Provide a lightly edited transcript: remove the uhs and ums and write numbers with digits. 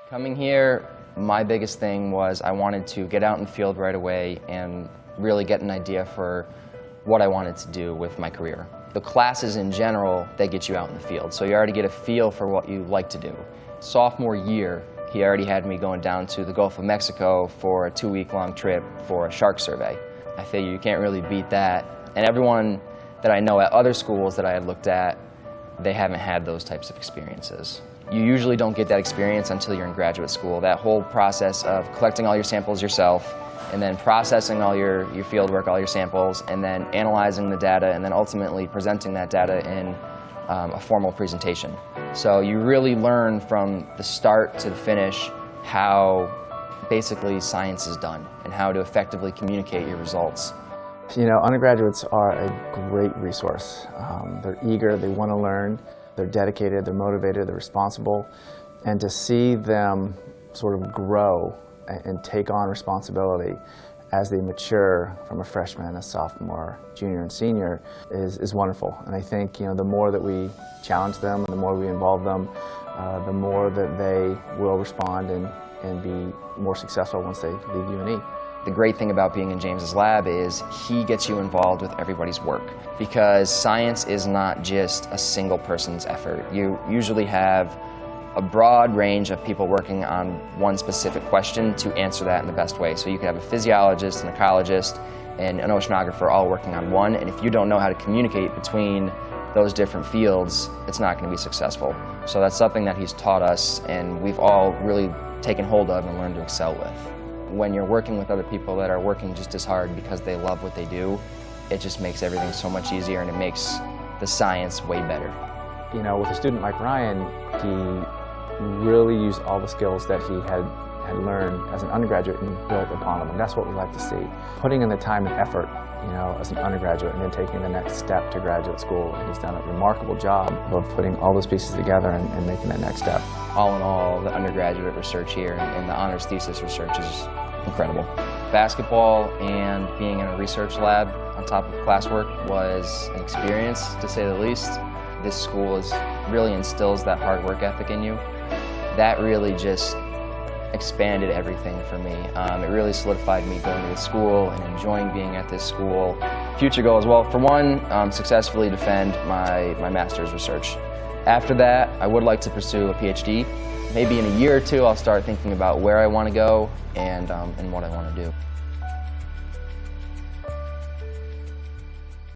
Coming here, my biggest thing was I wanted to get out in the field right away and really get an idea for what I wanted to do with my career. The classes in general, they get you out in the field, so you already get a feel for what you like to do. Sophomore year, he already had me going down to the Gulf of Mexico for a 2-week-long trip for a shark survey. I figure you can't really beat that. And everyone that I know at other schools that I had looked at, they haven't had those types of experiences. You usually don't get that experience until you're in graduate school. That whole process of collecting all your samples yourself, and then processing all your field work, all your samples, and then analyzing the data, and then ultimately presenting that data in a formal presentation. So you really learn from the start to the finish how basically science is done and how to effectively communicate your results. You know, undergraduates are a great resource. They're eager, they want to learn, they're dedicated, they're motivated, they're responsible. And to see them sort of grow and take on responsibility as they mature from a freshman, a sophomore, junior, and senior is wonderful. And I think, you know, the more that we challenge them and the more we involve them, the more that they will respond and be more successful once they leave UNE. The great thing about being in James's lab is he gets you involved with everybody's work, because science is not just a single person's effort. You usually have a broad range of people working on one specific question to answer that in the best way. So you could have a physiologist, an ecologist, and an oceanographer all working on one, and if you don't know how to communicate between those different fields, it's not going to be successful. So that's something that he's taught us, and we've all really taken hold of and learned to excel with. When you're working with other people that are working just as hard because they love what they do, it just makes everything so much easier, and it makes the science way better. You know, with a student like Ryan, he really used all the skills that he had learned as an undergraduate and built upon them, and that's what we like to see. Putting in the time and effort, you know, as an undergraduate and then taking the next step to graduate school, and he's done a remarkable job of putting all those pieces together and making that next step. All in all, the undergraduate research here and the honors thesis research is incredible. Basketball and being in a research lab on top of classwork was an experience, to say the least. This school really instills that hard work ethic in you. That really just expanded everything for me. It really solidified me going to the school and enjoying being at this school. Future goals, well, for one, successfully defend my master's research. After that, I would like to pursue a PhD. Maybe in a year or two, I'll start thinking about where I want to go and what I want to do.